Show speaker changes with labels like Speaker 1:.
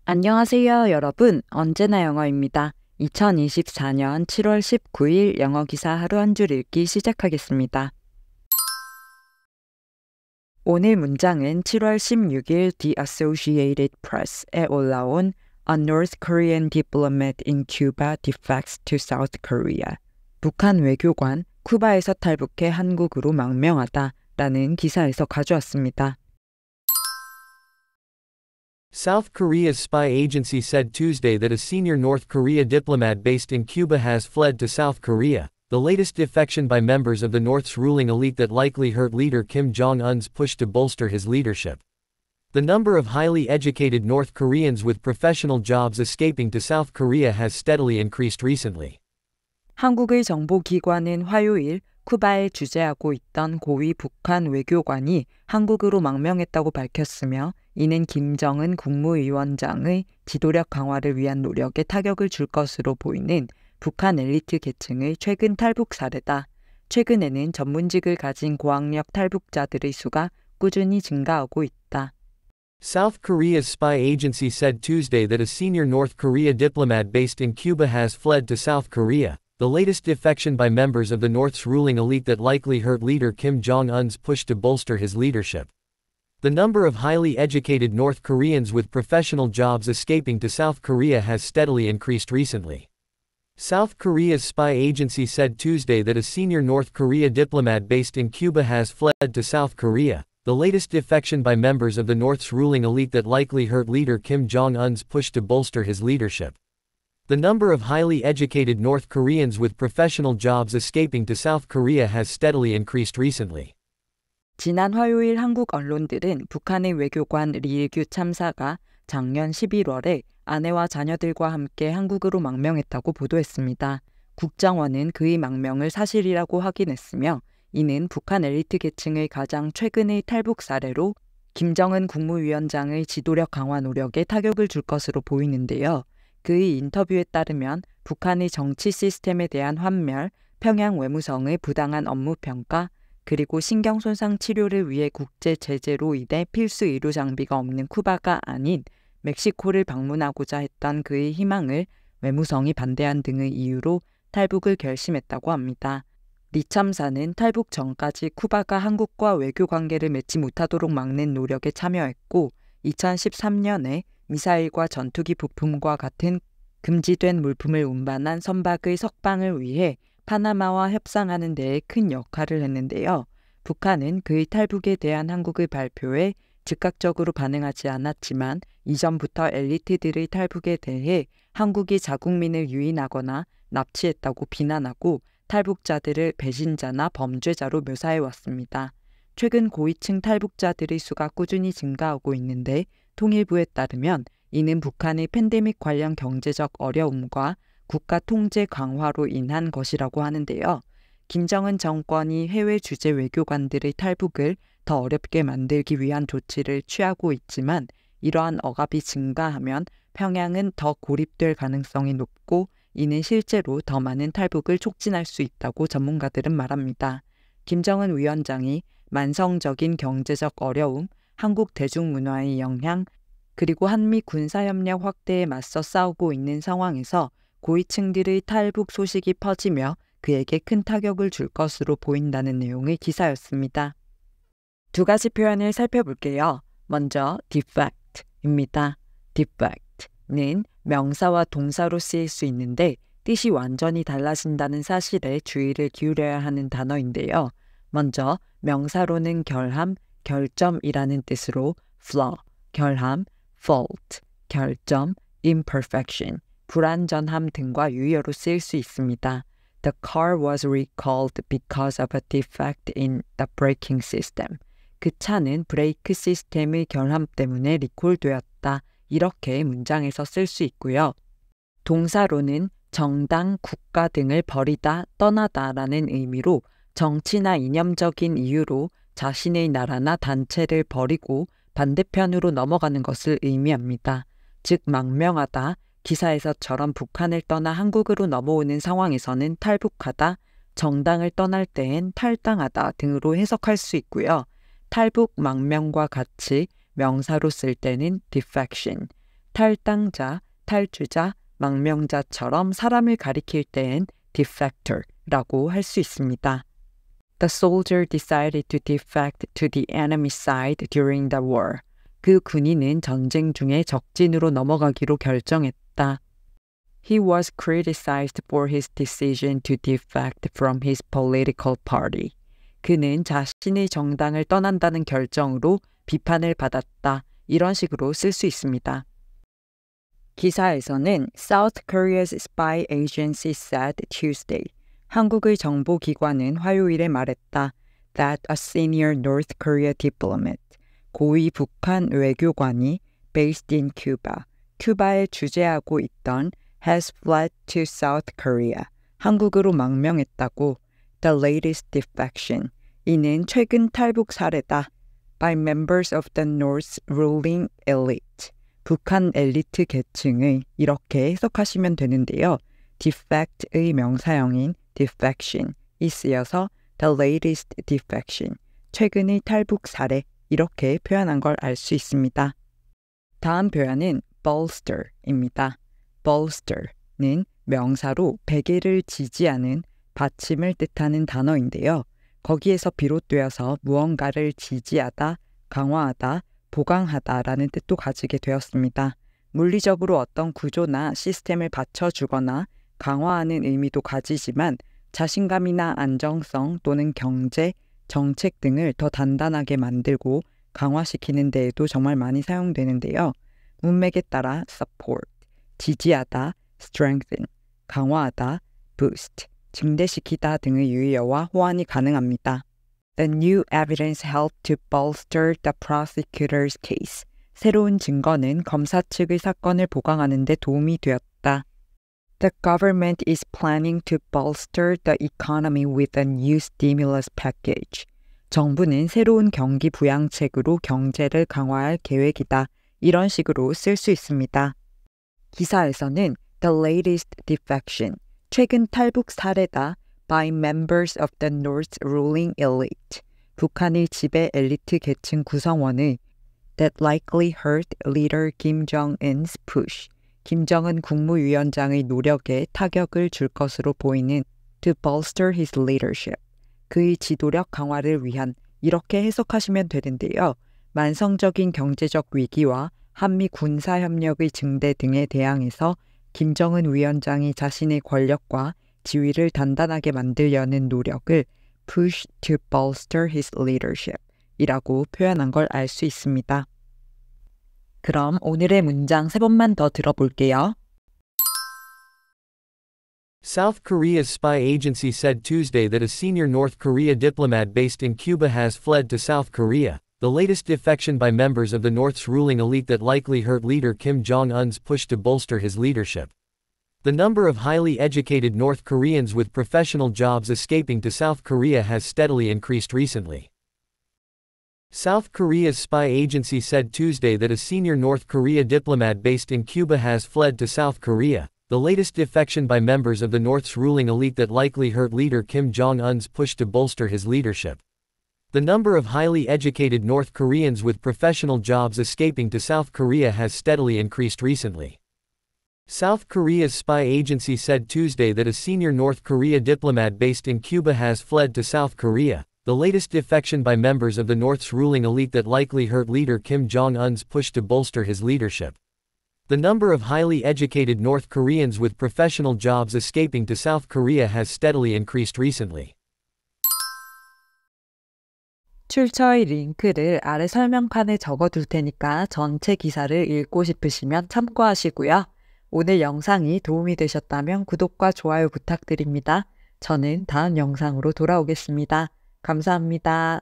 Speaker 1: 안녕하세요, 여러분. 언제나 영어입니다. 2024년 7월 19일 영어 기사 하루 한 줄 읽기 시작하겠습니다. 오늘 문장은 7월 16일 The Associated Press에 올라온 A North Korean diplomat in Cuba defects to South Korea. 북한 외교관, 쿠바에서 탈북해 한국으로 망명하다 라는 기사에서 가져왔습니다.
Speaker 2: South Korea's spy agency said Tuesday that a senior North Korea diplomat based in Cuba has fled to South Korea, the latest defection by members of the North's ruling elite that likely hurt leader Kim Jong-un's push to bolster his leadership. The number of highly educated North Koreans with professional jobs escaping to South Korea has steadily increased recently.
Speaker 1: 한국의 정보기관은 화요일 쿠바에 주재하고 있던 고위 북한 외교관이 한국으로 망명했다고 밝혔으며 이는 김정은 국무위원장의 지도력 강화를 위한 노력에 타격을 줄 것으로 보이는 북한 엘리트 계층의 최근 탈북 사례다. 최근에는 전문직을 가진 고학력 탈북자들의 수가 꾸준히 증가하고 있다.
Speaker 2: South Korea's spy agency said Tuesday that a senior North Korea diplomat based in Cuba has fled to South Korea, the latest defection by members of the North's ruling elite that likely hurt leader Kim Jong-un's push to bolster his leadership. The number of highly educated North Koreans with professional jobs escaping to South Korea has steadily increased recently. South Korea's spy agency said Tuesday that a senior North Korea diplomat based in Cuba has fled to South Korea, the latest defection by members of the North's ruling elite that likely hurt leader Kim Jong-un's push to bolster his leadership. The number of highly educated North Koreans with professional jobs escaping to South Korea has steadily increased recently.
Speaker 1: 지난 화요일 한국 언론들은 북한의 외교관 리일규 참사가 작년 11월에 아내와 자녀들과 함께 한국으로 망명했다고 보도했습니다. 국정원은 그의 망명을 사실이라고 확인했으며 이는 북한 엘리트 계층의 가장 최근의 탈북 사례로 김정은 국무위원장의 지도력 강화 노력에 타격을 줄 것으로 보이는데요. 그의 인터뷰에 따르면 북한의 정치 시스템에 대한 환멸, 평양 외무성의 부당한 업무 평가, 그리고 신경손상 치료를 위해 국제 제재로 인해 필수 의료 장비가 없는 쿠바가 아닌 멕시코를 방문하고자 했던 그의 희망을 외무성이 반대한 등의 이유로 탈북을 결심했다고 합니다. 리 참사는 탈북 전까지 쿠바가 한국과 외교 관계를 맺지 못하도록 막는 노력에 참여했고 2013년에 미사일과 전투기 부품과 같은 금지된 물품을 운반한 선박의 석방을 위해 파나마와 협상하는 데에 큰 역할을 했는데요. 북한은 그의 탈북에 대한 한국의 발표에 즉각적으로 반응하지 않았지만 이전부터 엘리트들의 탈북에 대해 한국이 자국민을 유인하거나 납치했다고 비난하고 탈북자들을 배신자나 범죄자로 묘사해왔습니다. 최근 고위층 탈북자들의 수가 꾸준히 증가하고 있는데 통일부에 따르면 이는 북한의 팬데믹 관련 경제적 어려움과 국가 통제 강화로 인한 것이라고 하는데요. 김정은 정권이 해외 주재 외교관들의 탈북을 더 어렵게 만들기 위한 조치를 취하고 있지만 이러한 억압이 증가하면 평양은 더 고립될 가능성이 높고 이는 실제로 더 많은 탈북을 촉진할 수 있다고 전문가들은 말합니다. 김정은 위원장이 만성적인 경제적 어려움, 한국 대중문화의 영향, 그리고 한미 군사협력 확대에 맞서 싸우고 있는 상황에서 고위층들의 탈북 소식이 퍼지며 그에게 큰 타격을 줄 것으로 보인다는 내용의 기사였습니다. 두 가지 표현을 살펴볼게요. 먼저 defect입니다. defect는 명사와 동사로 쓰일 수 있는데 뜻이 완전히 달라진다는 사실에 주의를 기울여야 하는 단어인데요. 먼저 명사로는 결함, 결점이라는 뜻으로 flaw, 결함, fault, 결점, imperfection, 불완전함 등과 유효로 쓰일 수 있습니다. The car was recalled because of a defect in the braking system. 그 차는 브레이크 시스템의 결함 때문에 리콜되었다. 이렇게 문장에서 쓸 수 있고요. 동사로는 정당, 국가 등을 버리다, 떠나다 라는 의미로 정치나 이념적인 이유로 자신의 나라나 단체를 버리고 반대편으로 넘어가는 것을 의미합니다. 즉 망명하다, 기사에서처럼 북한을 떠나 한국으로 넘어오는 상황에서는 탈북하다, 정당을 떠날 때엔 탈당하다 등으로 해석할 수 있고요. 탈북, 망명과 같이 명사로 쓸 때는 defection, 탈당자, 탈주자, 망명자처럼 사람을 가리킬 때엔 defector라고 할 수 있습니다. The soldier decided to defect to the enemy side during the war. 그 군인은 전쟁 중에 적진으로 넘어가기로 결정했다. He was criticized for his decision to defect from his political party. 그는 자신의 정당을 떠난다는 결정으로 비판을 받았다. 이런 식으로 쓸 수 있습니다. 기사에서는 South Korea's spy agency said Tuesday. 한국의 정보기관은 화요일에 말했다. That a senior North Korea diplomat. 고위 북한 외교관이 based in Cuba. 큐바에 주재하고 있던 has fled to South Korea. 한국으로 망명했다고. The latest defection. 이는 최근 탈북 사례다. By members of the North's ruling elite. 북한 엘리트 계층의 이렇게 해석하시면 되는데요. defect의 명사형인 defection이 쓰여서 the latest defection. 최근의 탈북 사례. 이렇게 표현한 걸 알 수 있습니다. 다음 표현은 bolster입니다. bolster는 명사로 베개를 지지하는 받침을 뜻하는 단어인데요. 거기에서 비롯되어서 무언가를 지지하다, 강화하다, 보강하다라는 뜻도 가지게 되었습니다. 물리적으로 어떤 구조나 시스템을 받쳐주거나 강화하는 의미도 가지지만 자신감이나 안정성 또는 경제, 정책 등을 더 단단하게 만들고 강화시키는 데에도 정말 많이 사용되는데요. 문맥에 따라 support, 지지하다, strengthen, 강화하다, boost, 증대시키다 등의 유의어와 호환이 가능합니다. The new evidence helped to bolster the prosecutor's case. 새로운 증거는 검사 측의 사건을 보강하는 데 도움이 되었다. The government is planning to bolster the economy with a new stimulus package. 정부는 새로운 경기 부양책으로 경제를 강화할 계획이다. 이런 식으로 쓸 수 있습니다. 기사에서는 the latest defection, 최근 탈북 사례다 by members of the North's ruling elite, 북한의 지배 엘리트 계층 구성원의 that likely hurt leader Kim Jong-un's push, 김정은 국무위원장의 노력에 타격을 줄 것으로 보이는 to bolster his leadership, 그의 지도력 강화를 위한 이렇게 해석하시면 되는데요. 만성적인 경제적 위기와 한미 군사협력의 증대 등에 대항해서 김정은 위원장이 자신의 권력과 지위를 단단하게 만들려는 노력을 push to bolster his leadership 이라고 표현한 걸 알 수 있습니다. 그럼 오늘의 문장 3번만 더 들어볼게요.
Speaker 2: South Korea's spy agency said Tuesday that a senior North Korea diplomat based in Cuba has fled to South Korea, the latest defection by members of the North's ruling elite that likely hurt leader Kim Jong-un's push to bolster his leadership. The number of highly educated North Koreans with professional jobs escaping to South Korea has steadily increased recently. South Korea's spy agency said Tuesday that a senior North Korea diplomat based in Cuba has fled to South Korea, the latest defection by members of the North's ruling elite that likely hurt leader Kim Jong-un's push to bolster his leadership. The number of highly educated North Koreans with professional jobs escaping to South Korea has steadily increased recently. South Korea's spy agency said Tuesday that a senior North Korea diplomat based in Cuba has fled to South Korea, the latest defection by members of the North's ruling elite that likely hurt leader Kim Jong-un's push to bolster his leadership. The number of highly educated North Koreans with professional jobs escaping to South Korea has steadily increased recently.
Speaker 1: 출처의 링크를 아래 설명칸에 적어둘 테니까 전체 기사를 읽고 싶으시면 참고하시고요. 오늘 영상이 도움이 되셨다면 구독과 좋아요 부탁드립니다. 저는 다음 영상으로 돌아오겠습니다. 감사합니다.